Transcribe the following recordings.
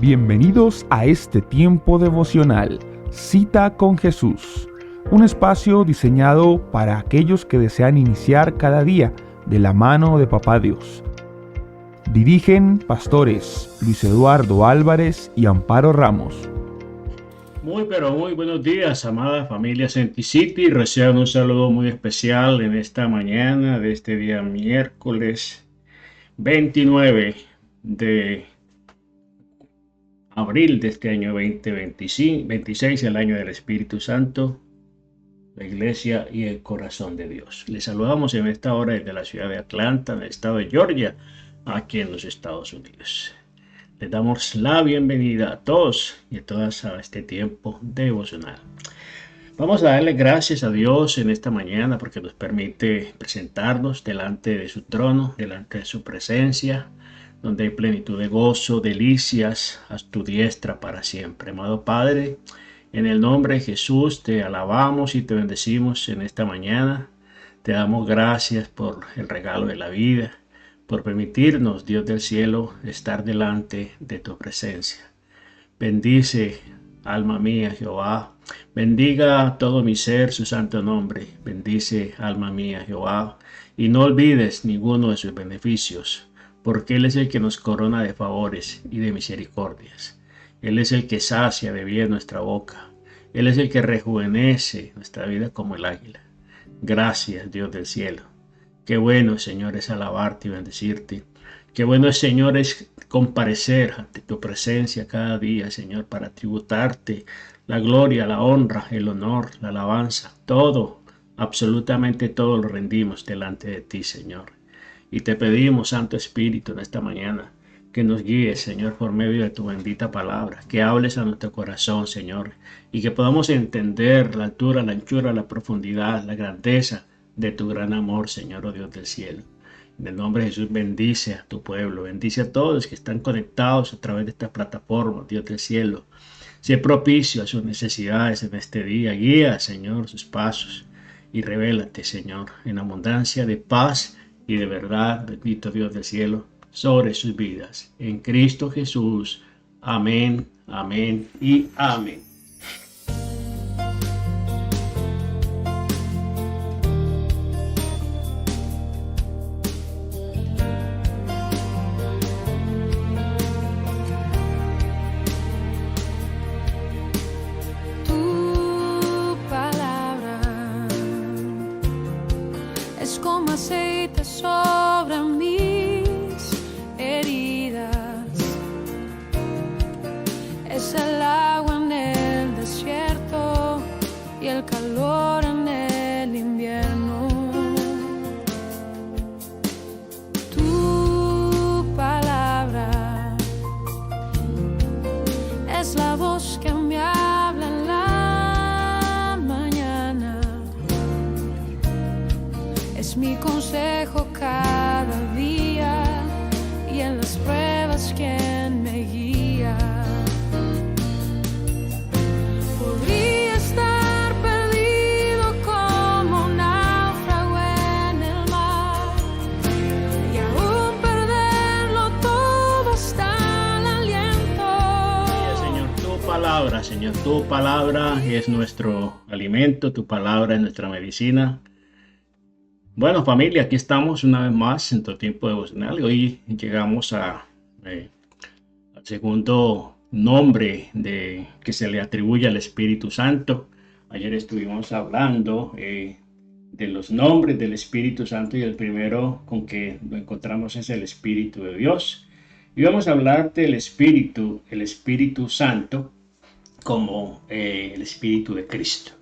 Bienvenidos a este tiempo devocional, Cita con Jesús, un espacio diseñado para aquellos que desean iniciar cada día de la mano de Papá Dios. Dirigen pastores Luis Eduardo Álvarez y Amparo Ramos. Muy buenos días, amada familia Senti City. Reciban un saludo muy especial en esta mañana de este día miércoles 29 de abril de este año 2026, el año del Espíritu Santo, la Iglesia y el corazón de Dios. Les saludamos en esta hora desde la ciudad de Atlanta, en el estado de Georgia, aquí en los Estados Unidos. Les damos la bienvenida a todos y a todas a este tiempo devocional. Vamos a darle gracias a Dios en esta mañana porque nos permite presentarnos delante de su trono, delante de su presencia, donde hay plenitud de gozo, delicias a tu diestra para siempre. Amado Padre, en el nombre de Jesús te alabamos y te bendecimos en esta mañana. Te damos gracias por el regalo de la vida, por permitirnos, Dios del cielo, estar delante de tu presencia. Bendice, alma mía, Jehová. Bendiga todo mi ser su santo nombre. Bendice, alma mía, Jehová. Y no olvides ninguno de sus beneficios, porque Él es el que nos corona de favores y de misericordias. Él es el que sacia de bien nuestra boca. Él es el que rejuvenece nuestra vida como el águila. Gracias, Dios del cielo. Qué bueno, Señor, es alabarte y bendecirte. Qué bueno, Señor, es comparecer ante tu presencia cada día, Señor, para tributarte la gloria, la honra, el honor, la alabanza. Todo, absolutamente todo lo rendimos delante de ti, Señor. Y te pedimos, Santo Espíritu, en esta mañana, que nos guíes, Señor, por medio de tu bendita palabra, que hables a nuestro corazón, Señor, y que podamos entender la altura, la anchura, la profundidad, la grandeza de tu gran amor, Señor, oh Dios del cielo. En el nombre de Jesús, bendice a tu pueblo, bendice a todos los que están conectados a través de esta plataforma, Dios del cielo. Sé propicio a sus necesidades en este día, guía, Señor, sus pasos y revélate, Señor, en abundancia de paz y de verdad, bendito Dios del cielo, sobre sus vidas. En Cristo Jesús. Amén, amén y amén. Tu palabra es como aceite sobre mis heridas, es el agua en el desierto y el calor en el invierno. Tu palabra es la voz que me habla en la mañana, es mi consejo cada día y en las pruebas quien me guía. Podría estar perdido como un náufrago en el mar y aún perderlo todo hasta el aliento. Señor, tu palabra es nuestro alimento, tu palabra es nuestra medicina. Bueno, familia, aquí estamos una vez más en tu tiempo devocional y hoy llegamos al segundo nombre que se le atribuye al Espíritu Santo. Ayer estuvimos hablando de los nombres del Espíritu Santo y el primero con que lo encontramos es el Espíritu de Dios. Y vamos a hablar del Espíritu, el Espíritu Santo, como el Espíritu de Cristo.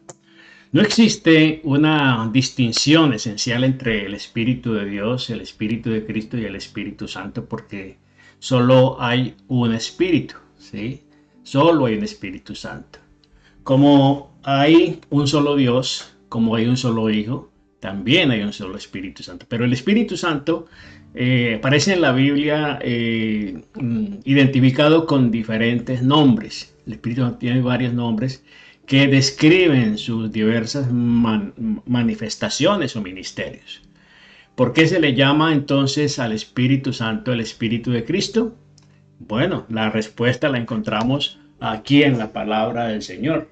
No existe una distinción esencial entre el Espíritu de Dios, el Espíritu de Cristo y el Espíritu Santo porque solo hay un Espíritu, ¿sí? Solo hay un Espíritu Santo. Como hay un solo Dios, como hay un solo Hijo, también hay un solo Espíritu Santo. Pero el Espíritu Santo aparece en la Biblia identificado con diferentes nombres. El Espíritu Santo tiene varios nombres que describen sus diversas manifestaciones o ministerios. ¿Por qué se le llama entonces al Espíritu Santo el Espíritu de Cristo? Bueno, la respuesta la encontramos aquí en la palabra del Señor.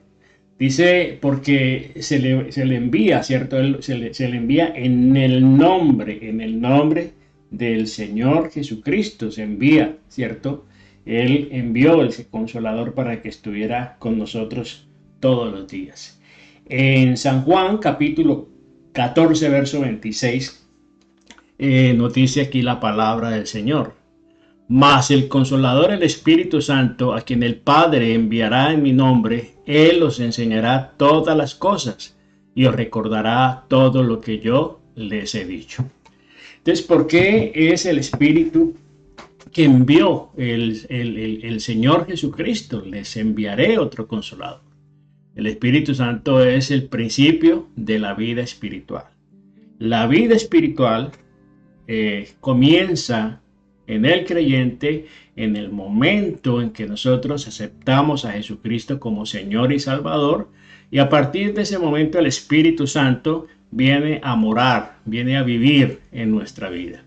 Dice, porque se le envía, ¿cierto? Se le envía en el nombre del Señor Jesucristo, se envía, ¿cierto? Él envió el Consolador para que estuviera con nosotros todos los días. En San Juan, capítulo 14, verso 26, nos dice aquí la palabra del Señor. Mas el Consolador, el Espíritu Santo, a quien el Padre enviará en mi nombre, Él os enseñará todas las cosas y os recordará todo lo que yo les he dicho. Entonces, ¿por qué es el Espíritu que envió el Señor Jesucristo? Les enviaré otro Consolador. El Espíritu Santo es el principio de la vida espiritual. La vida espiritual comienza en el creyente en el momento en que nosotros aceptamos a Jesucristo como Señor y Salvador, y a partir de ese momento el Espíritu Santo viene a morar, viene a vivir en nuestra vida.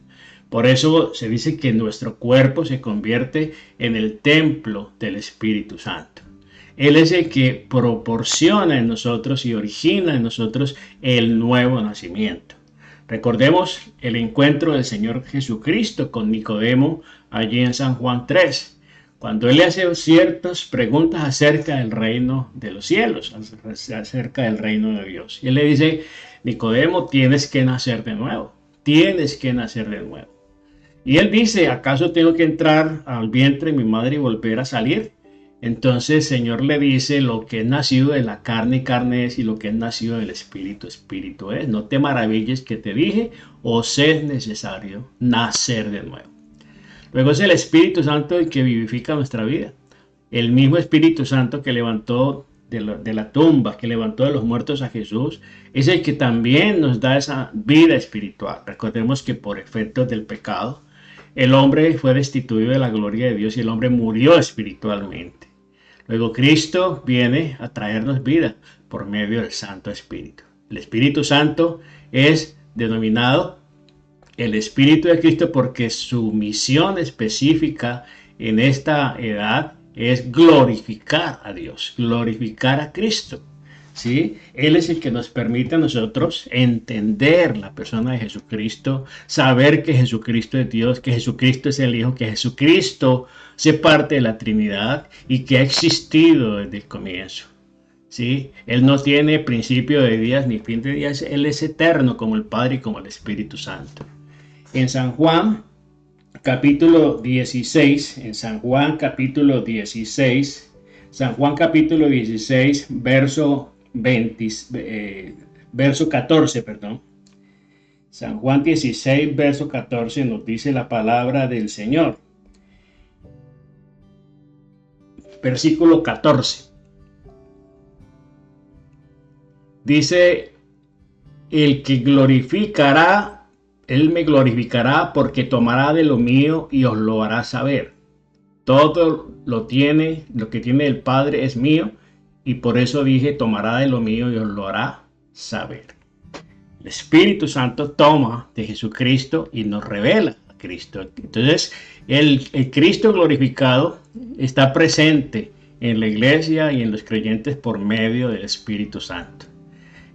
Por eso se dice que nuestro cuerpo se convierte en el templo del Espíritu Santo. Él es el que proporciona en nosotros y origina en nosotros el nuevo nacimiento. Recordemos el encuentro del Señor Jesucristo con Nicodemo allí en San Juan 3, cuando él le hace ciertas preguntas acerca del reino de los cielos, acerca del reino de Dios. Y él le dice, Nicodemo, tienes que nacer de nuevo, tienes que nacer de nuevo. Y él dice, ¿acaso tengo que entrar al vientre de mi madre y volver a salir? Entonces el Señor le dice, lo que es nacido de la carne es, y lo que es nacido del espíritu es. No te maravilles que te dije, os es necesario nacer de nuevo. Luego es el Espíritu Santo el que vivifica nuestra vida. El mismo Espíritu Santo que levantó de la tumba, que levantó de los muertos a Jesús, es el que también nos da esa vida espiritual. Recordemos que por efectos del pecado, el hombre fue destituido de la gloria de Dios y el hombre murió espiritualmente. Luego Cristo viene a traernos vida por medio del Santo Espíritu. El Espíritu Santo es denominado el Espíritu de Cristo porque su misión específica en esta edad es glorificar a Dios, glorificar a Cristo. ¿Sí? Él es el que nos permite a nosotros entender la persona de Jesucristo, saber que Jesucristo es Dios, que Jesucristo es el Hijo, que Jesucristo hace parte de la Trinidad y que ha existido desde el comienzo. ¿Sí? Él no tiene principio de días ni fin de días, Él es eterno como el Padre y como el Espíritu Santo. En San Juan capítulo 16, San Juan capítulo 16, verso 14, perdón. San Juan 16, verso 14 nos dice la palabra del Señor. Versículo 14. Dice, el que glorificará, él me glorificará porque tomará de lo mío y os lo hará saber. Todo lo que tiene el Padre es mío, y por eso dije, tomará de lo mío y os lo hará saber. El Espíritu Santo toma de Jesucristo y nos revela a Cristo. Entonces, el Cristo glorificado está presente en la iglesia y en los creyentes por medio del Espíritu Santo,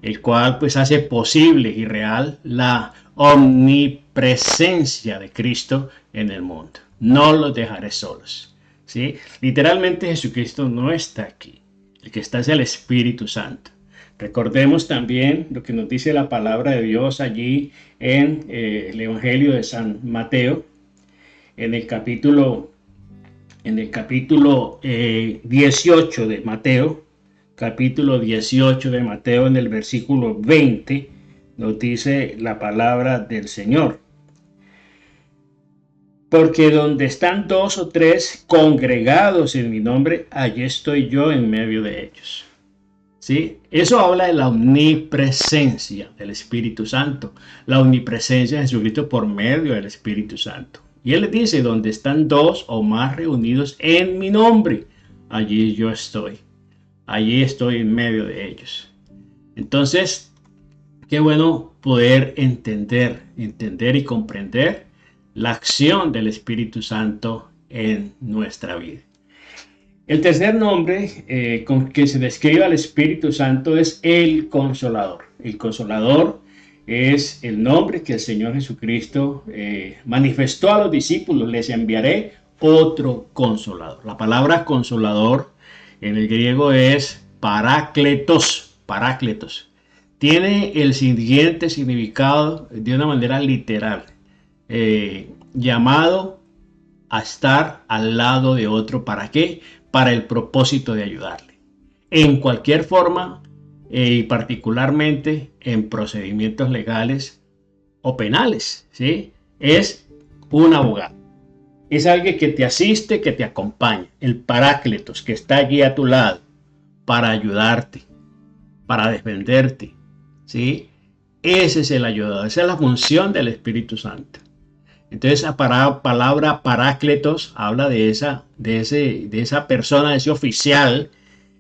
el cual pues hace posible y real la omnipresencia de Cristo en el mundo. No los dejaré solos. ¿Sí? Literalmente Jesucristo no está aquí. El que está es el Espíritu Santo. Recordemos también lo que nos dice la palabra de Dios allí en el Evangelio de San Mateo, en el capítulo 18 de Mateo, capítulo 18 de Mateo, en el versículo 20, nos dice la palabra del Señor. Porque donde están 2 o 3 congregados en mi nombre, allí estoy yo en medio de ellos. ¿Sí? Eso habla de la omnipresencia del Espíritu Santo, la omnipresencia de Jesucristo por medio del Espíritu Santo. Y Él les dice, donde están 2 o más reunidos en mi nombre, allí yo estoy. Allí estoy en medio de ellos. Entonces, qué bueno poder entender y comprender la acción del Espíritu Santo en nuestra vida. El tercer nombre con que se describe al Espíritu Santo es el Consolador. El Consolador es el nombre que el Señor Jesucristo manifestó a los discípulos. Les enviaré otro Consolador. La palabra Consolador en el griego es parácletos. Parácletos. Tiene el siguiente significado de una manera literal. Llamado a estar al lado de otro. ¿Para qué? Para el propósito de ayudarle. En cualquier forma y particularmente en procedimientos legales o penales, ¿sí? Es un abogado. Es alguien que te asiste, que te acompaña. El parácletos, que está allí a tu lado para ayudarte, para defenderte, ¿sí? Ese es el ayudador. Esa es la función del Espíritu Santo. Entonces la palabra parácletos habla de esa persona, de ese oficial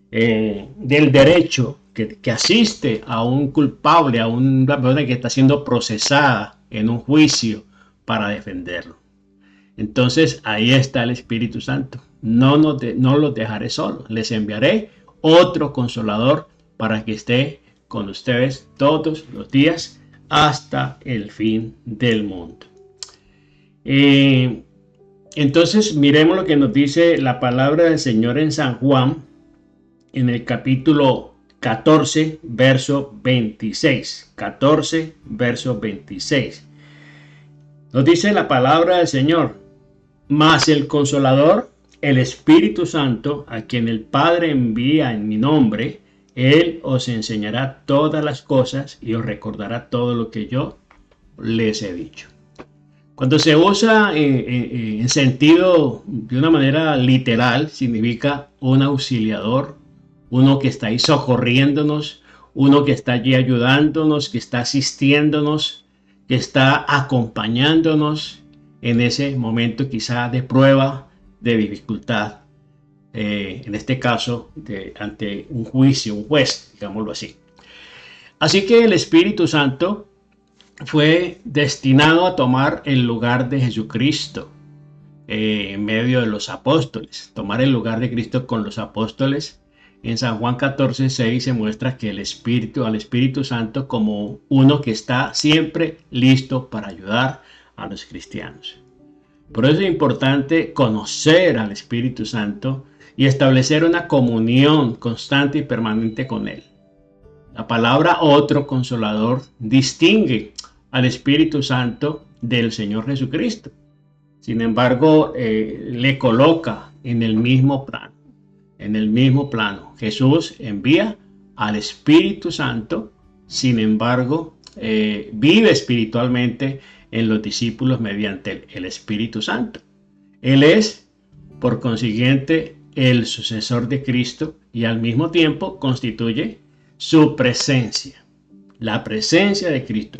del derecho que asiste a un culpable, a una persona que está siendo procesada en un juicio para defenderlo. Entonces ahí está el Espíritu Santo. No los dejaré solos. Les enviaré otro Consolador para que esté con ustedes todos los días hasta el fin del mundo. Entonces miremos lo que nos dice la palabra del Señor en San Juan en el capítulo 14 verso 26. 14 verso 26 nos dice la palabra del Señor: mas el Consolador, el Espíritu Santo, a quien el Padre envía en mi nombre, Él os enseñará todas las cosas y os recordará todo lo que yo les he dicho. Cuando se usa en sentido de una manera literal, significa un auxiliador, uno que está ahí socorriéndonos, uno que está allí ayudándonos, que está asistiéndonos, que está acompañándonos en ese momento quizá de prueba, de dificultad, en este caso ante un juicio, un juez, digámoslo así. Así que el Espíritu Santo fue destinado a tomar el lugar de Jesucristo en medio de los apóstoles, tomar el lugar de Cristo con los apóstoles. En San Juan 14:6 se muestra que al Espíritu Santo como uno que está siempre listo para ayudar a los cristianos. Por eso es importante conocer al Espíritu Santo y establecer una comunión constante y permanente con Él. La palabra otro Consolador distingue al Espíritu Santo del Señor Jesucristo. Sin embargo, le coloca en el mismo plano. En el mismo plano. Jesús envía al Espíritu Santo, sin embargo, vive espiritualmente en los discípulos mediante el Espíritu Santo. Él es, por consiguiente, el sucesor de Cristo y al mismo tiempo constituye su presencia, la presencia de Cristo.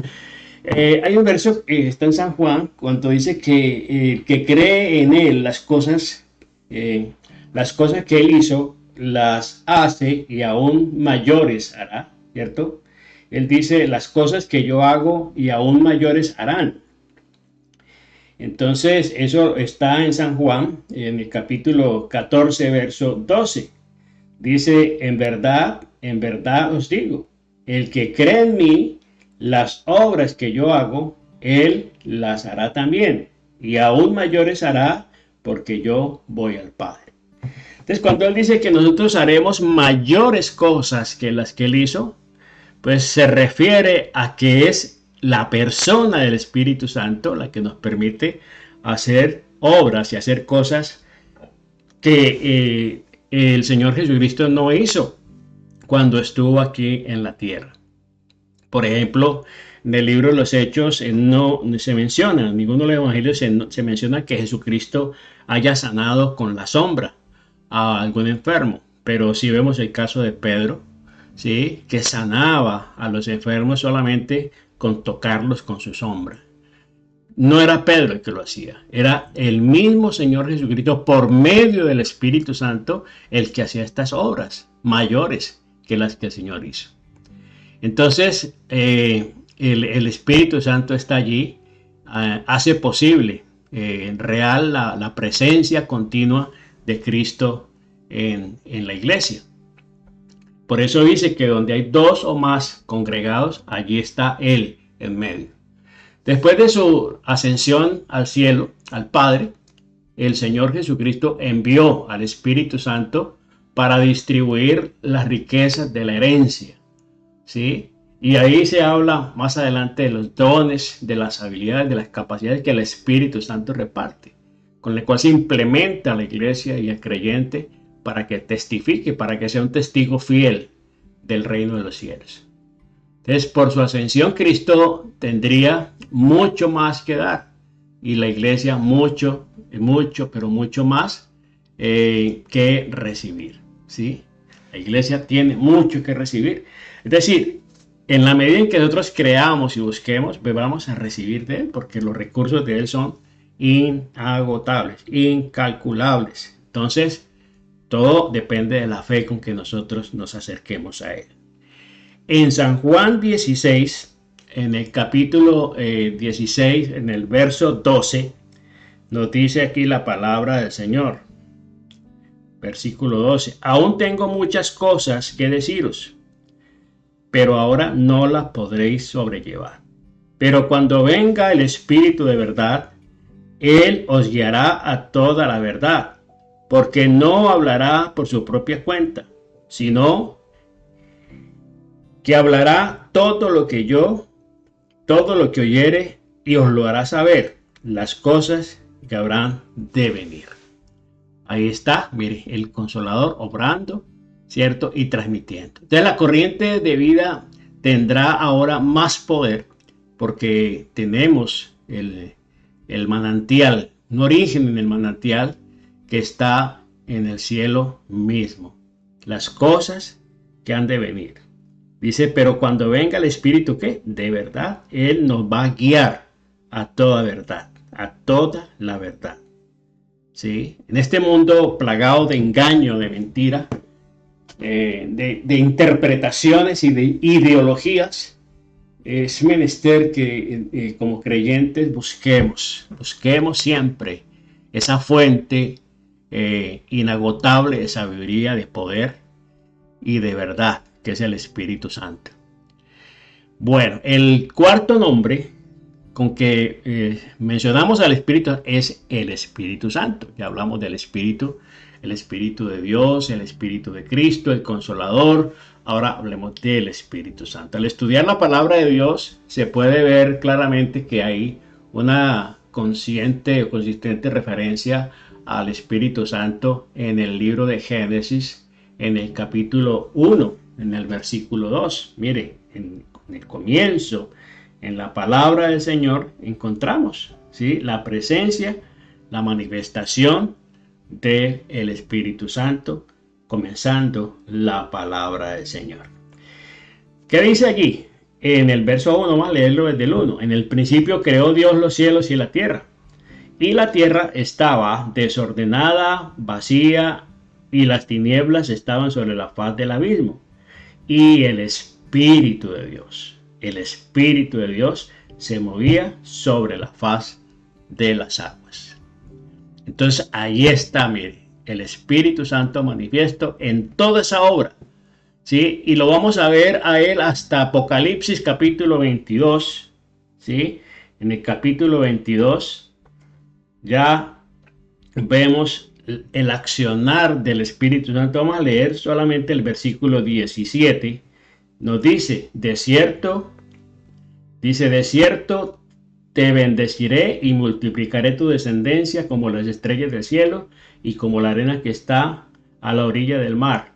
Hay un verso que está en San Juan cuando dice que cree en Él las cosas que Él hizo, las hace y aún mayores hará, ¿cierto? Él dice, las cosas que yo hago y aún mayores harán. Entonces, eso está en San Juan, en el capítulo 14, verso 12. Dice, en verdad os digo, el que cree en mí, las obras que yo hago, él las hará también, y aún mayores hará, porque yo voy al Padre. Entonces, cuando él dice que nosotros haremos mayores cosas que las que él hizo, pues se refiere a que es la persona del Espíritu Santo la que nos permite hacer obras y hacer cosas que el Señor Jesucristo no hizo cuando estuvo aquí en la tierra. Por ejemplo, en el libro de los Hechos no se menciona, en ninguno de los evangelios se menciona que Jesucristo haya sanado con la sombra a algún enfermo, pero sí vemos el caso de Pedro, ¿sí?, que sanaba a los enfermos solamente con tocarlos con su sombra. No era Pedro el que lo hacía, era el mismo Señor Jesucristo por medio del Espíritu Santo el que hacía estas obras mayores que las que el Señor hizo. Entonces, el Espíritu Santo está allí, hace posible real la presencia continua de Cristo en la iglesia. Por eso dice que donde hay dos o más congregados, allí está Él en medio. Después de su ascensión al cielo, al Padre, el Señor Jesucristo envió al Espíritu Santo para distribuir las riquezas de la herencia, ¿sí? Y ahí se habla más adelante de los dones, de las habilidades, de las capacidades que el Espíritu Santo reparte, con el cual se implementa a la iglesia y al creyente para que testifique, para que sea un testigo fiel del reino de los cielos. Entonces, por su ascensión, Cristo tendría mucho más que dar y la iglesia mucho más que recibir, ¿sí? La iglesia tiene mucho que recibir. Es decir, en la medida en que nosotros creamos y busquemos, pues vamos a recibir de Él, porque los recursos de Él son inagotables, incalculables. Entonces, todo depende de la fe con que nosotros nos acerquemos a Él. En San Juan 16, en el capítulo 16, en el verso 12, nos dice aquí la palabra del Señor. Versículo 12. Aún tengo muchas cosas que deciros, pero ahora no las podréis sobrellevar. Pero cuando venga el Espíritu de verdad, Él os guiará a toda la verdad, porque no hablará por su propia cuenta, sino que hablará todo lo que oyere, y os lo hará saber, las cosas que habrán de venir. Ahí está, mire, el Consolador obrando, ¿cierto? Y transmitiendo. Entonces la corriente de vida tendrá ahora más poder, porque tenemos el manantial, un origen en el manantial que está en el cielo mismo. Las cosas que han de venir. Dice, pero cuando venga el Espíritu, ¿qué? De verdad, Él nos va a guiar a toda verdad, a toda la verdad. ¿Sí? En este mundo plagado de engaño, de mentira, de interpretaciones y de ideologías, es menester que como creyentes busquemos siempre esa fuente inagotable de sabiduría, de poder y de verdad, que es el Espíritu Santo. Bueno, el cuarto nombre con que mencionamos al Espíritu es el Espíritu Santo. Ya hablamos del Espíritu, el Espíritu de Dios, el Espíritu de Cristo, el Consolador. Ahora hablemos del Espíritu Santo. Al estudiar la palabra de Dios se puede ver claramente que hay una consciente o consistente referencia al Espíritu Santo en el libro de Génesis, en el capítulo 1, en el versículo 2. Mire, en el comienzo, en la palabra del Señor, encontramos, ¿sí?, la presencia, la manifestación del Espíritu Santo, comenzando la palabra del Señor. ¿Qué dice allí? En el verso 1, vamos a leerlo desde el 1. En el principio creó Dios los cielos y la tierra. Y la tierra estaba desordenada, vacía, y las tinieblas estaban sobre la faz del abismo. Y el Espíritu de Dios se movía sobre la faz de las aguas. Entonces ahí está, mire, el Espíritu Santo manifiesto en toda esa obra, ¿sí? Y lo vamos a ver a Él hasta Apocalipsis capítulo 22, ¿sí? En el capítulo 22 ya vemos el accionar del Espíritu Santo. Vamos a leer solamente el versículo 17. Nos dice, de cierto te bendeciré y multiplicaré tu descendencia como las estrellas del cielo y como la arena que está a la orilla del mar.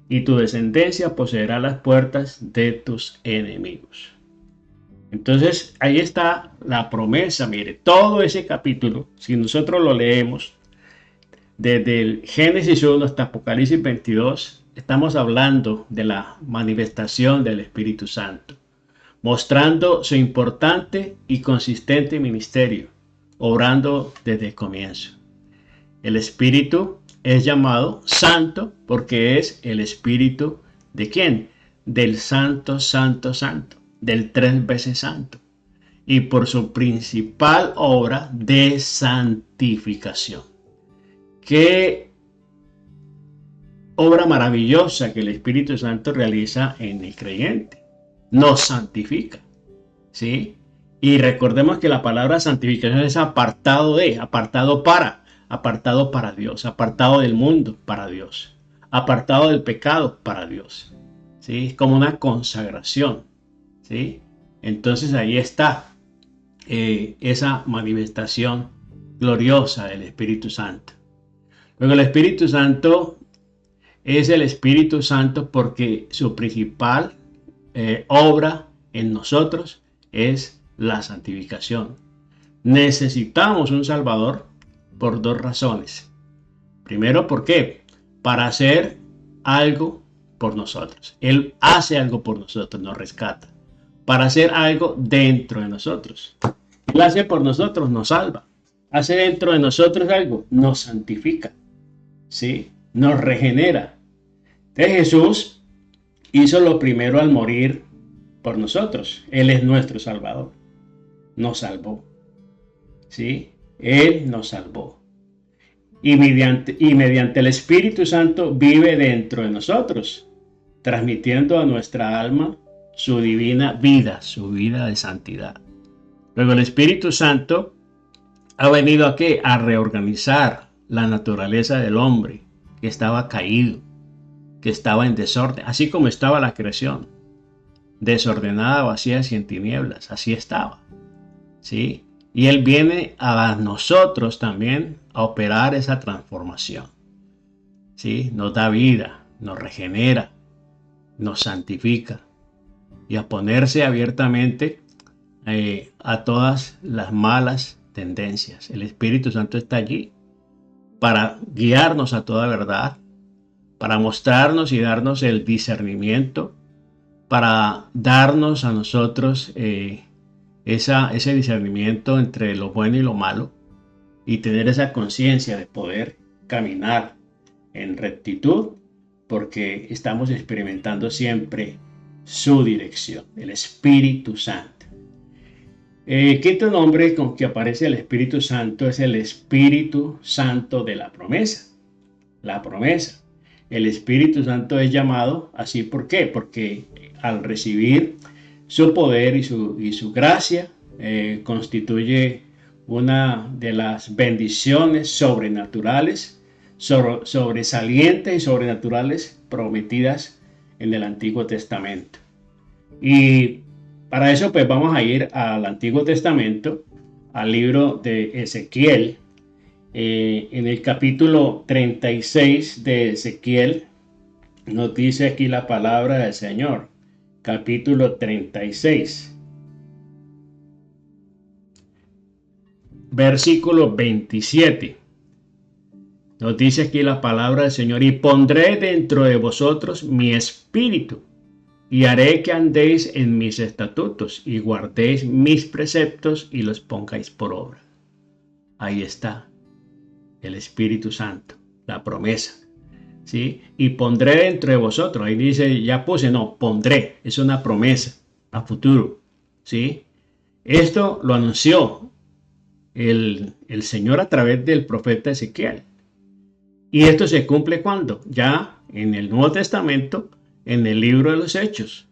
Y tu descendencia poseerá las puertas de tus enemigos. Entonces, ahí está la promesa. Mire, todo ese capítulo, si nosotros lo leemos, desde el Génesis 1 hasta Apocalipsis 22, estamos hablando de la manifestación del Espíritu Santo, mostrando su importante y consistente ministerio, obrando desde el comienzo. El Espíritu es llamado Santo porque es el Espíritu ¿de quién? Del Santo, Santo, Santo, del 3 veces Santo. y por su principal obra de santificación. Qué obra maravillosa que el Espíritu Santo realiza en el creyente. Nos santifica, ¿sí? Y recordemos que la palabra santificación es apartado para Dios, apartado del mundo para Dios, apartado del pecado para Dios, ¿sí? Es como una consagración, ¿sí? Entonces ahí está esa manifestación gloriosa del Espíritu Santo. Luego el Espíritu Santo es el Espíritu Santo porque su principal obra en nosotros es la santificación. Necesitamos un Salvador por dos razones. Primero, ¿por qué? Para hacer algo por nosotros. Él hace algo por nosotros, nos rescata. Para hacer algo dentro de nosotros. Él hace por nosotros, nos salva. Hace dentro de nosotros algo, nos santifica, ¿sí? Nos regenera. Entonces Jesús hizo lo primero al morir por nosotros. Él es nuestro Salvador. Nos salvó, ¿sí? Él nos salvó. Y mediante el Espíritu Santo vive dentro de nosotros, transmitiendo a nuestra alma su divina vida, su vida de santidad. Luego el Espíritu Santo ha venido ¿a qué? A reorganizar la naturaleza del hombre, que estaba caído, que estaba en desorden, así como estaba la creación, desordenada, vacía y en tinieblas, así estaba, ¿sí? Y Él viene a nosotros también a operar esa transformación, ¿sí? Nos da vida, nos regenera, nos santifica y a ponerse abiertamente a todas las malas tendencias. El Espíritu Santo está allí para guiarnos a toda verdad, para mostrarnos y darnos el discernimiento, para darnos a nosotros ese discernimiento entre lo bueno y lo malo y tener esa conciencia de poder caminar en rectitud porque estamos experimentando siempre su dirección, el Espíritu Santo. Quinto nombre con que aparece el Espíritu Santo es el Espíritu Santo de la promesa. La promesa. El Espíritu Santo es llamado así, ¿por qué? Porque al recibir su poder y su gracia, constituye una de las bendiciones sobrenaturales, sobresalientes y sobrenaturales prometidas en el Antiguo Testamento. Y para eso pues vamos a ir al Antiguo Testamento, al libro de Ezequiel. En el capítulo 36 de Ezequiel nos dice aquí la palabra del Señor. Capítulo 36. Versículo 27. Nos dice aquí la palabra del Señor. Y pondré dentro de vosotros mi espíritu. Y haré que andéis en mis estatutos y guardéis mis preceptos y los pongáis por obra. Ahí está el Espíritu Santo, la promesa, ¿sí? Y pondré dentro de vosotros. Ahí dice, ya puse, no, pondré. Es una promesa a futuro, ¿sí? Esto lo anunció el Señor a través del profeta Ezequiel. Y esto se cumple ¿cuándo? Ya en el Nuevo Testamento, en el libro de los Hechos,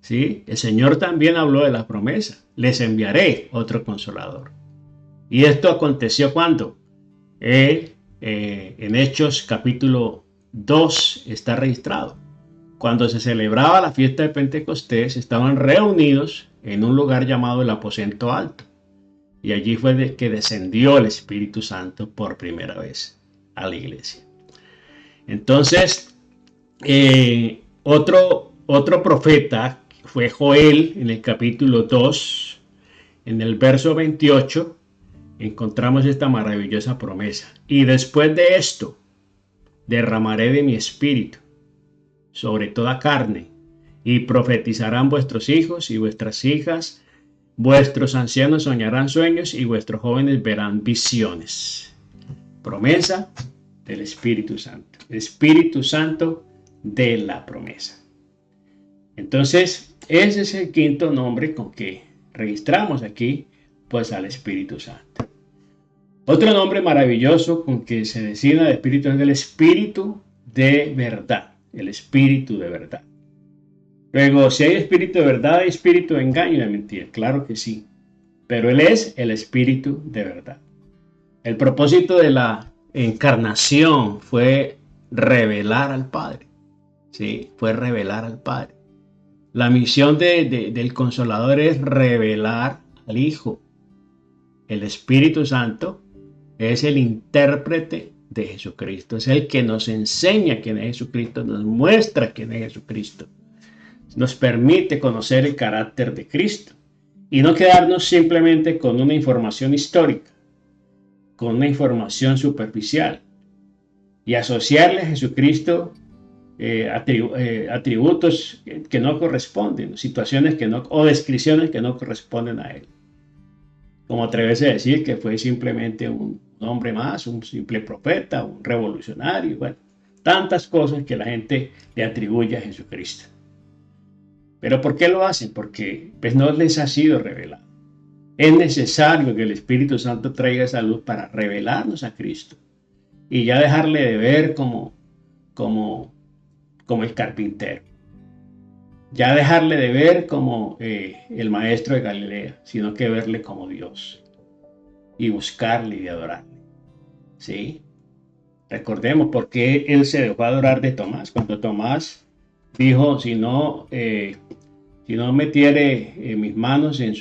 ¿sí? El Señor también habló de la promesa. Les enviaré otro consolador. Y esto aconteció ¿cuándo? En Hechos capítulo 2 está registrado. Cuando se celebraba la fiesta de Pentecostés, estaban reunidos en un lugar llamado el Aposento Alto. Y allí fue que descendió el Espíritu Santo por primera vez a la iglesia. Entonces, otro profeta fue Joel en el capítulo 2, en el verso 28, encontramos esta maravillosa promesa. Y después de esto, derramaré de mi espíritu sobre toda carne, y profetizarán vuestros hijos y vuestras hijas, vuestros ancianos soñarán sueños, y vuestros jóvenes verán visiones. Promesa del Espíritu Santo. El Espíritu Santo de la promesa. Entonces, ese es el quinto nombre con que registramos aquí, pues al Espíritu Santo. Otro nombre maravilloso con que se designa el Espíritu es el Espíritu de verdad, el Espíritu de verdad. Luego, si hay Espíritu de verdad, hay Espíritu de engaño y de mentira, claro que sí, pero Él es el Espíritu de verdad. El propósito de la encarnación fue revelar al Padre, ¿sí? Fue revelar al Padre. La misión del Consolador es revelar al Hijo. El Espíritu Santo es el intérprete de Jesucristo, es el que nos enseña quién es Jesucristo, nos muestra quién es Jesucristo, nos permite conocer el carácter de Cristo y no quedarnos simplemente con una información histórica, con una información superficial y asociarle a Jesucristo atributos que no corresponden, situaciones que no, o descripciones que no corresponden a Él. Como atreverse a decir que fue simplemente un hombre más, un simple profeta, un revolucionario, bueno, tantas cosas que la gente le atribuye a Jesucristo. ¿Pero por qué lo hacen? Porque pues no les ha sido revelado. Es necesario que el Espíritu Santo traiga esa luz para revelarnos a Cristo y ya dejarle de ver como el carpintero. Ya dejarle de ver como el maestro de Galilea, sino que verle como Dios y buscarle y adorarle. ¿Sí? Recordemos por qué Él se dejó adorar de Tomás. Cuando Tomás dijo, si no metiere mis manos en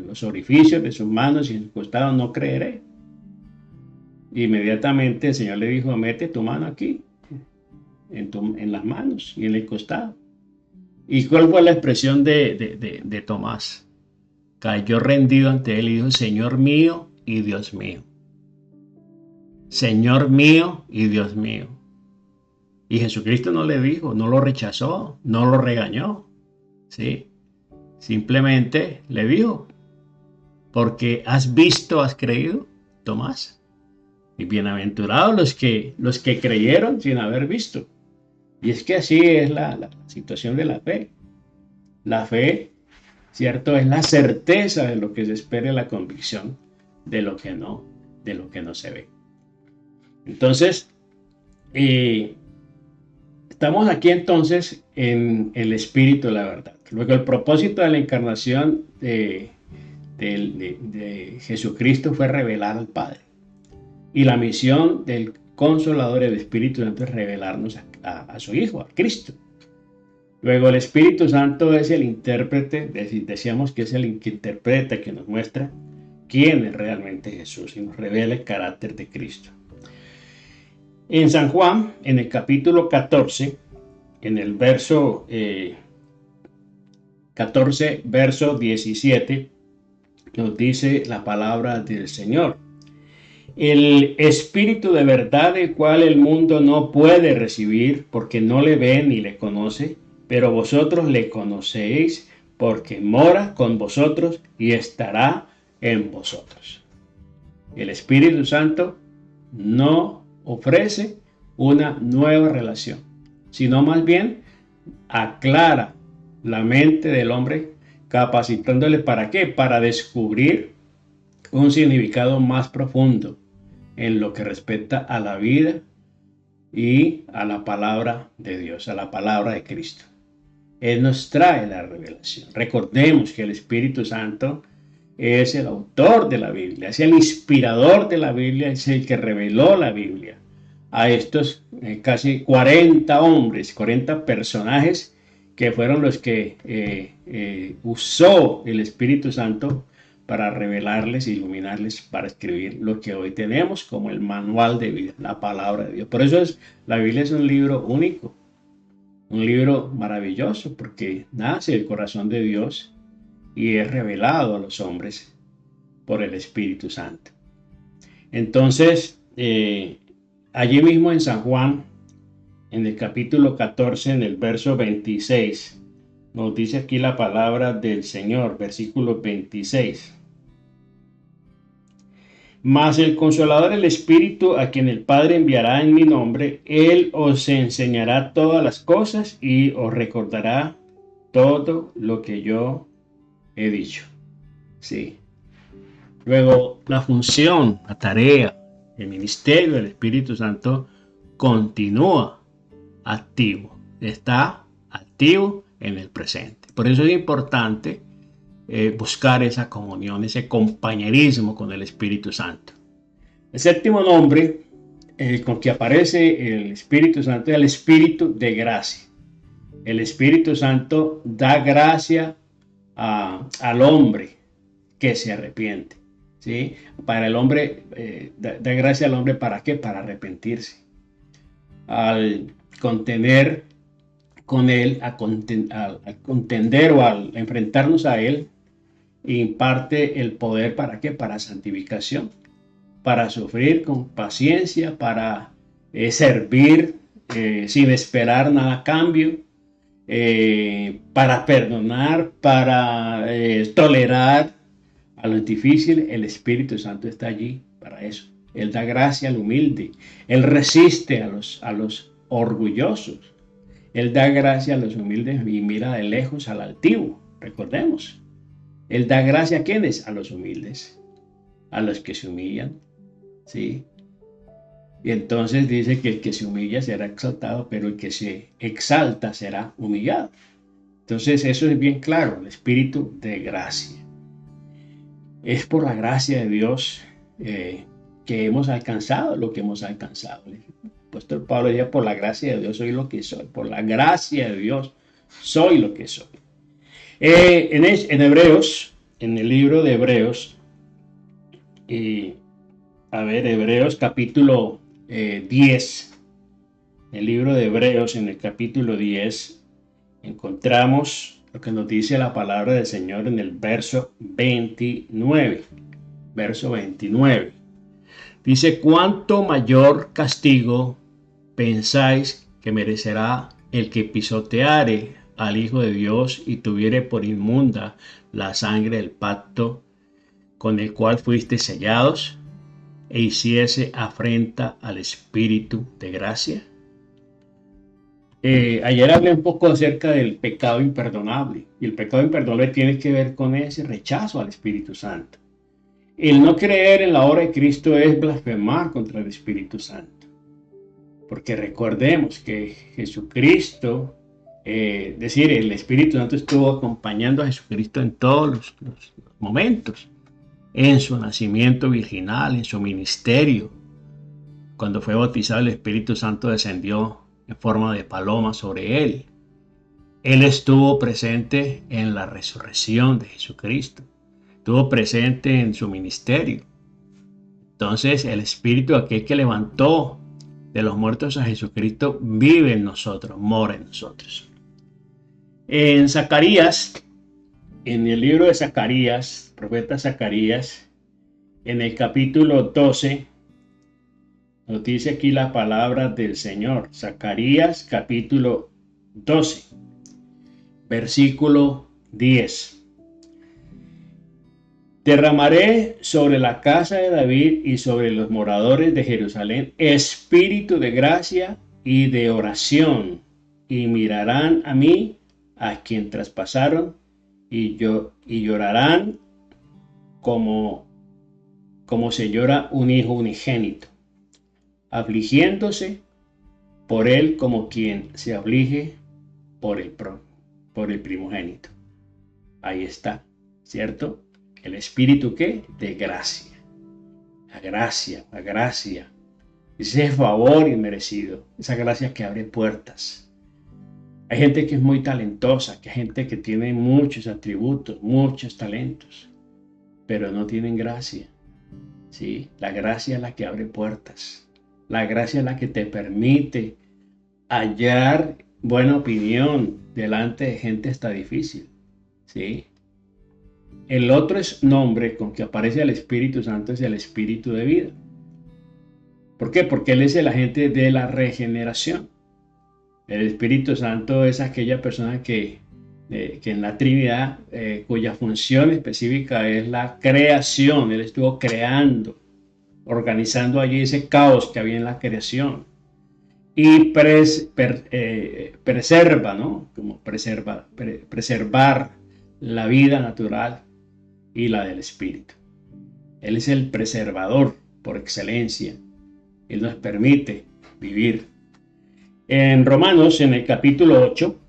los orificios de sus manos y en sus costados, no creeré. Inmediatamente el Señor le dijo, mete tu mano aquí, en las manos y en el costado. ¿Y cuál fue la expresión de Tomás? Cayó rendido ante Él y dijo, Señor mío y Dios mío. Señor mío y Dios mío. Y Jesucristo no le dijo, no lo rechazó, no lo regañó. ¿Sí? Simplemente le dijo, porque has visto, has creído, Tomás. Y bienaventurados los que creyeron sin haber visto. Y es que así es la situación de la fe. La fe, ¿cierto? Es la certeza de lo que se espera, la convicción de lo que no se ve. Entonces, estamos aquí entonces en el Espíritu de la verdad. Luego, el propósito de la encarnación de Jesucristo fue revelar al Padre. Y la misión del Consolador, el Espíritu Santo, es revelarnos a su Hijo, a Cristo. Luego, el Espíritu Santo es el intérprete, decíamos que es el que interpreta, que nos muestra quién es realmente Jesús y nos revela el carácter de Cristo. En San Juan, en el capítulo 14, en el verso 14, verso 17, nos dice la palabra del Señor. El Espíritu de verdad, el cual el mundo no puede recibir porque no le ve ni le conoce, pero vosotros le conocéis porque mora con vosotros y estará en vosotros. El Espíritu Santo no ofrece una nueva relación, sino más bien aclara la mente del hombre, capacitándole ¿para qué? Para descubrir un significado más profundo en lo que respecta a la vida y a la palabra de Dios, a la palabra de Cristo. Él nos trae la revelación. Recordemos que el Espíritu Santo es el autor de la Biblia, es el inspirador de la Biblia, es el que reveló la Biblia a estos casi 40 hombres, 40 personajes que fueron los que usó el Espíritu Santo para revelarles, iluminarles, para escribir lo que hoy tenemos como el manual de vida, la palabra de Dios. Por eso la Biblia es un libro único, un libro maravilloso, porque nace del corazón de Dios y es revelado a los hombres por el Espíritu Santo. Entonces, allí mismo en San Juan, en el capítulo 14, en el verso 26, nos dice aquí la palabra del Señor, versículo 26. Mas el Consolador, el Espíritu, a quien el Padre enviará en mi nombre, Él os enseñará todas las cosas y os recordará todo lo que yo he dicho. Sí. Luego, la función, la tarea, el ministerio del Espíritu Santo continúa activo, está activo en el presente. Por eso es importante buscar esa comunión, ese compañerismo con el Espíritu Santo. El séptimo nombre con que aparece el Espíritu Santo es el Espíritu de gracia. El Espíritu Santo da gracia al hombre que se arrepiente. ¿Sí? Para el hombre, da gracia al hombre, ¿para qué? Para arrepentirse. Al contener con él, al contender o al enfrentarnos a él, imparte el poder, ¿para qué? Para santificación, para sufrir con paciencia, para servir sin esperar nada a cambio, para perdonar, para tolerar. A lo difícil, el Espíritu Santo está allí para eso. Él da gracia al humilde. Él resiste a los orgullosos. Él da gracia a los humildes y mira de lejos al altivo. Recordemos. Él da gracia a quienes? A los humildes. A los que se humillan. ¿Sí? Y entonces dice que el que se humilla será exaltado, pero el que se exalta será humillado. Entonces eso es bien claro. El Espíritu de gracia. Es por la gracia de Dios que hemos alcanzado lo que hemos alcanzado. El apóstol Pablo decía, por la gracia de Dios soy lo que soy. Por la gracia de Dios soy lo que soy. En Hebreos, en el libro de Hebreos, Hebreos capítulo 10. El libro de Hebreos en el capítulo 10 encontramos lo que nos dice la palabra del Señor en el verso 29. Verso 29. Dice, ¿cuánto mayor castigo pensáis que merecerá el que pisoteare al Hijo de Dios y tuviere por inmunda la sangre del pacto con el cual fuiste sellados e hiciese afrenta al Espíritu de gracia? Ayer hablé un poco acerca del pecado imperdonable, y el pecado imperdonable tiene que ver con ese rechazo al Espíritu Santo. El no creer en la obra de Cristo es blasfemar contra el Espíritu Santo, porque recordemos que Jesucristo, el Espíritu Santo estuvo acompañando a Jesucristo en todos los momentos, en su nacimiento virginal, en su ministerio. Cuando fue bautizado, el Espíritu Santo descendió en forma de paloma sobre él. Él estuvo presente en la resurrección de Jesucristo. Estuvo presente en su ministerio. Entonces, el Espíritu, aquel que levantó de los muertos a Jesucristo, vive en nosotros, mora en nosotros. En Zacarías, en el libro de Zacarías, profeta Zacarías, en el capítulo 12, nos dice aquí la palabra del Señor. Zacarías capítulo 12, versículo 10. Derramaré sobre la casa de David y sobre los moradores de Jerusalén espíritu de gracia y de oración, y mirarán a mí, a quien traspasaron, y llorarán como se llora un hijo unigénito, afligiéndose por él como quien se aflige por el primogénito. Ahí está, ¿cierto? El espíritu ¿qué? De gracia. La gracia. Ese favor inmerecido, esa gracia que abre puertas. Hay gente que es muy talentosa, que hay gente que tiene muchos atributos, muchos talentos, pero no tienen gracia. ¿Sí? La gracia es la que abre puertas. La gracia es la que te permite hallar buena opinión delante de gente hasta difícil. ¿Sí? El otro nombre con que aparece el Espíritu Santo es el Espíritu de vida. ¿Por qué? Porque Él es el agente de la regeneración. El Espíritu Santo es aquella persona que en la Trinidad, cuya función específica es la creación. Él estuvo creando, organizando allí ese caos que había en la creación. Y preserva, ¿no? Como preservar la vida natural y la del espíritu. Él es el preservador por excelencia. Él nos permite vivir. En Romanos, en el capítulo 8,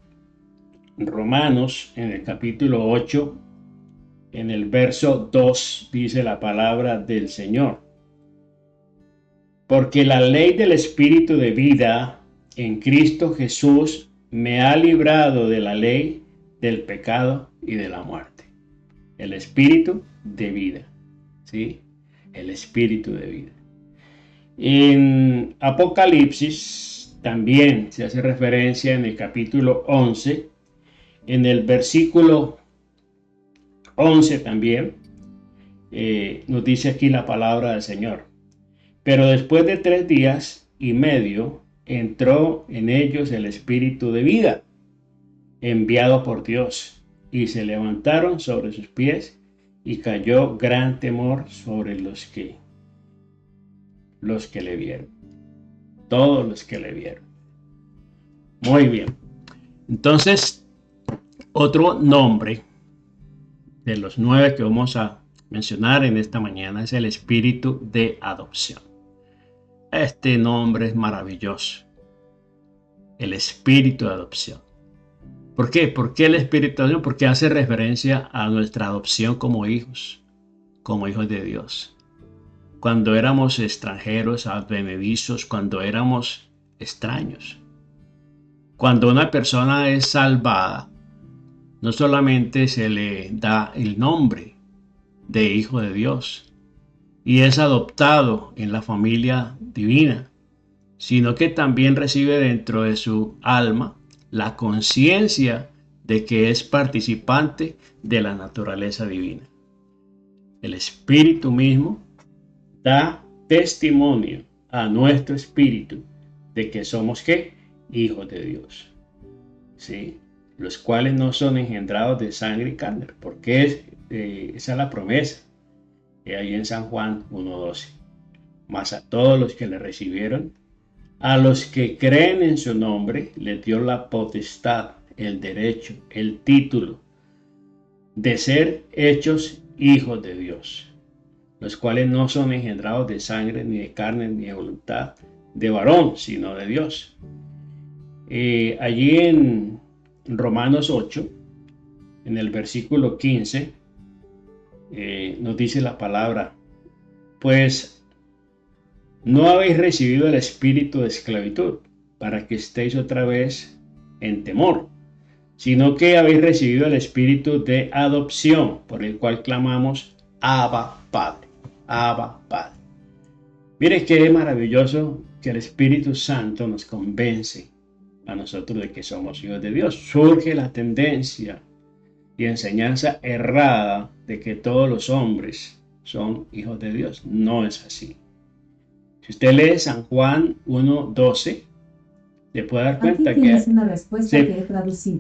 en el verso 2, dice la palabra del Señor. Porque la ley del Espíritu de vida en Cristo Jesús me ha librado de la ley del pecado y de la muerte. El Espíritu de vida, ¿sí? El Espíritu de vida. En Apocalipsis también se hace referencia en el capítulo 11, en el versículo 11 también, nos dice aquí la palabra del Señor. Pero después de 3 días y medio entró en ellos el Espíritu de vida, enviado por Dios, y se levantaron sobre sus pies y cayó gran temor sobre los que le vieron. Todos los que le vieron. Muy bien. Entonces, otro nombre de los 9 que vamos a mencionar en esta mañana es el espíritu de adopción. Este nombre es maravilloso. El espíritu de adopción. ¿Por qué? ¿Por qué el espíritu de adopción? Porque hace referencia a nuestra adopción como hijos de Dios. Cuando éramos extranjeros, advenedizos, cuando éramos extraños. Cuando una persona es salvada, no solamente se le da el nombre de hijo de Dios y es adoptado en la familia divina, sino que también recibe dentro de su alma la conciencia de que es participante de la naturaleza divina. El Espíritu mismo da testimonio a nuestro espíritu de que somos ¿qué? Hijos de Dios, ¿sí? Los cuales no son engendrados de sangre y carne, porque esa es la promesa ahí en San Juan 1:12. Mas a todos los que le recibieron, a los que creen en su nombre, les dio la potestad, el derecho, el título de ser hechos hijos de Dios, los cuales no son engendrados de sangre, ni de carne, ni de voluntad de varón, sino de Dios. Allí en Romanos 8, en el versículo 15, nos dice la palabra: pues no habéis recibido el espíritu de esclavitud para que estéis otra vez en temor, sino que habéis recibido el espíritu de adopción, por el cual clamamos Abba Padre, Abba Padre. Mire qué maravilloso que el Espíritu Santo nos convence a nosotros de que somos hijos de Dios. Surge la tendencia y enseñanza errada de que todos los hombres son hijos de Dios. No es así. Si usted lee San Juan 1:12, se puede dar cuenta que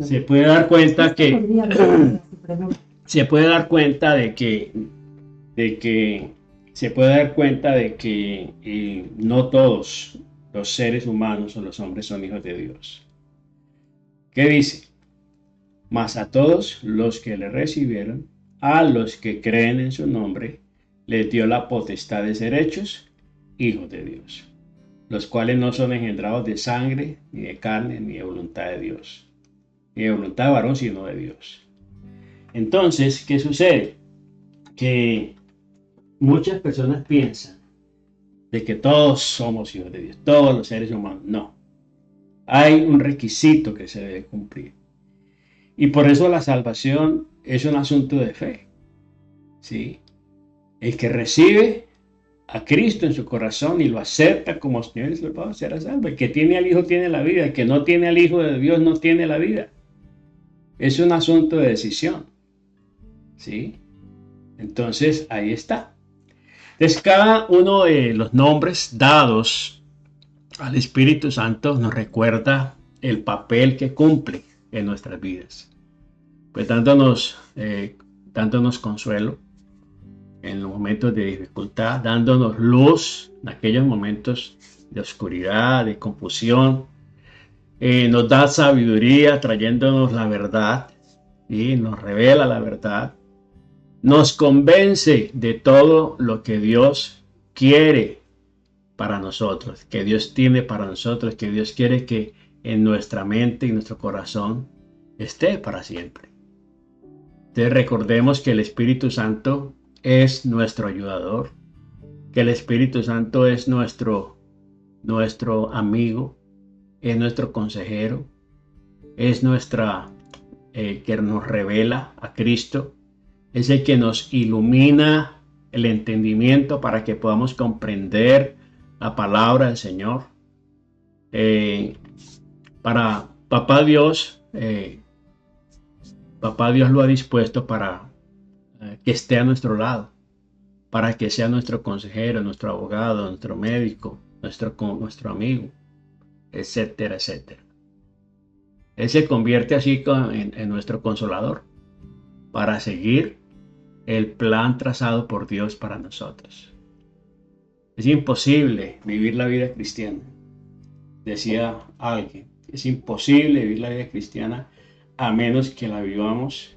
se puede dar cuenta que se puede dar cuenta de que no todos los seres humanos o los hombres son hijos de Dios. ¿Qué dice? Mas a todos los que le recibieron, a los que creen en su nombre, les dio la potestad de ser hechos hijos de Dios, los cuales no son engendrados de sangre, ni de carne, ni de voluntad de Dios, ni de voluntad de varón, sino de Dios. Entonces, ¿qué sucede? Que muchas personas piensan de que todos somos hijos de Dios, todos los seres humanos. No. Hay un requisito que se debe cumplir. Y por eso la salvación es un asunto de fe, ¿sí? El que recibe a Cristo en su corazón y lo acepta como Señor y Salvador será salvo. El que tiene al Hijo tiene la vida. El que no tiene al Hijo de Dios no tiene la vida. Es un asunto de decisión, ¿sí? Entonces, ahí está. Entonces, cada uno de los nombres dados al Espíritu Santo nos recuerda el papel que cumple en nuestras vidas, pues dándonos consuelo en los momentos de dificultad, dándonos luz en aquellos momentos de oscuridad, de confusión, nos da sabiduría, trayéndonos la verdad, y nos revela la verdad, nos convence de todo lo que Dios quiere para nosotros, que Dios tiene para nosotros, que Dios quiere que en nuestra mente y nuestro corazón esté para siempre. Entonces recordemos que el Espíritu Santo es nuestro ayudador, que el Espíritu Santo es nuestro amigo, es nuestro consejero, es que nos revela a Cristo, es el que nos ilumina el entendimiento para que podamos comprender la palabra del Señor. Para Papá Dios lo ha dispuesto para que esté a nuestro lado, para que sea nuestro consejero, nuestro abogado, nuestro médico, nuestro amigo, etcétera, etcétera. Él se convierte así en nuestro consolador para seguir el plan trazado por Dios para nosotros. Es imposible vivir la vida cristiana, decía alguien. Es imposible vivir la vida cristiana a menos que la vivamos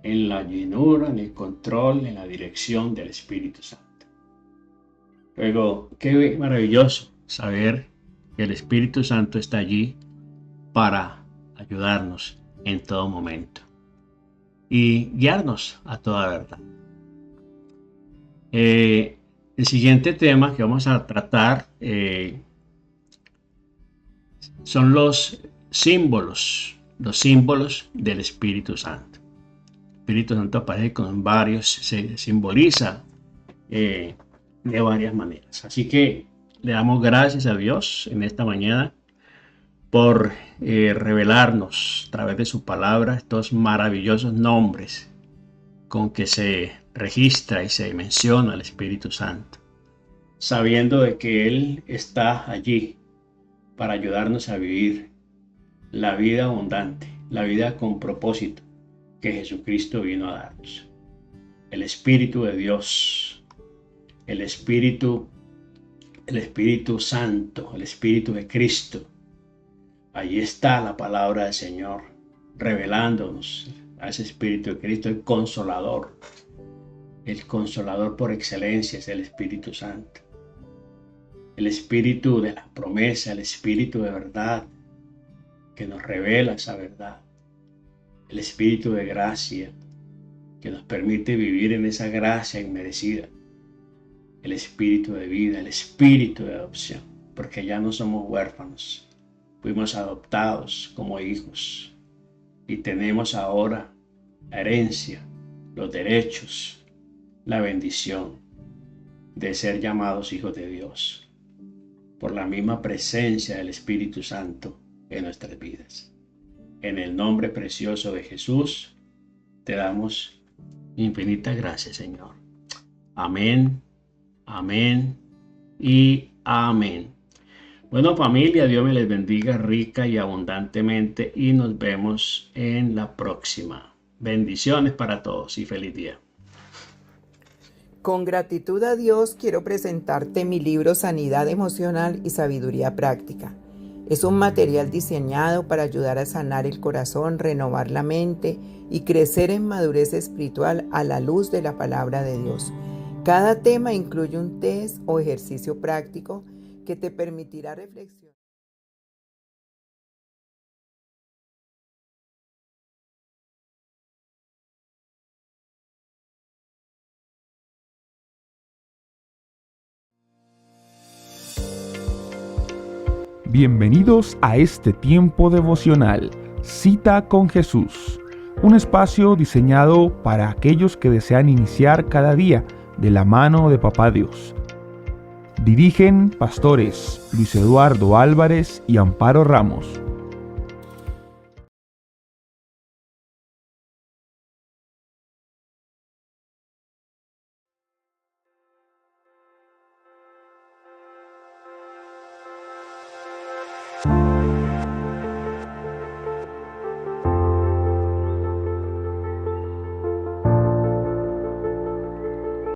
en la llenura, en el control, en la dirección del Espíritu Santo. Luego, qué maravilloso saber que el Espíritu Santo está allí para ayudarnos en todo momento y guiarnos a toda verdad. El siguiente tema que vamos a tratar son los símbolos del Espíritu Santo. El Espíritu Santo aparece con varios, se simboliza de varias maneras. Así que le damos gracias a Dios en esta mañana por revelarnos a través de su palabra estos maravillosos nombres con que se registra y se menciona al Espíritu Santo, sabiendo de que Él está allí para ayudarnos a vivir la vida abundante, la vida con propósito que Jesucristo vino a darnos. El Espíritu de Dios, el Espíritu Santo, el Espíritu de Cristo. Allí está la palabra del Señor revelándonos a ese Espíritu de Cristo, el consolador por excelencia es el Espíritu Santo. El Espíritu de la promesa, el Espíritu de verdad que nos revela esa verdad. El Espíritu de gracia que nos permite vivir en esa gracia inmerecida. El Espíritu de vida, el Espíritu de adopción, porque ya no somos huérfanos. Fuimos adoptados como hijos y tenemos ahora la herencia, los derechos, la bendición de ser llamados hijos de Dios por la misma presencia del Espíritu Santo en nuestras vidas. En el nombre precioso de Jesús te damos infinitas gracias, Señor. Amén, amén y amén. Bueno, familia, Dios me les bendiga rica y abundantemente y nos vemos en la próxima. Bendiciones para todos y feliz día. Con gratitud a Dios quiero presentarte mi libro Sanidad Emocional y Sabiduría Práctica. Es un material diseñado para ayudar a sanar el corazón, renovar la mente y crecer en madurez espiritual a la luz de la palabra de Dios. Cada tema incluye un test o ejercicio práctico que te permitirá reflexionar. Bienvenidos a este tiempo devocional, Cita con Jesús, un espacio diseñado para aquellos que desean iniciar cada día de la mano de Papá Dios. Dirigen pastores Luis Eduardo Álvarez y Amparo Ramos.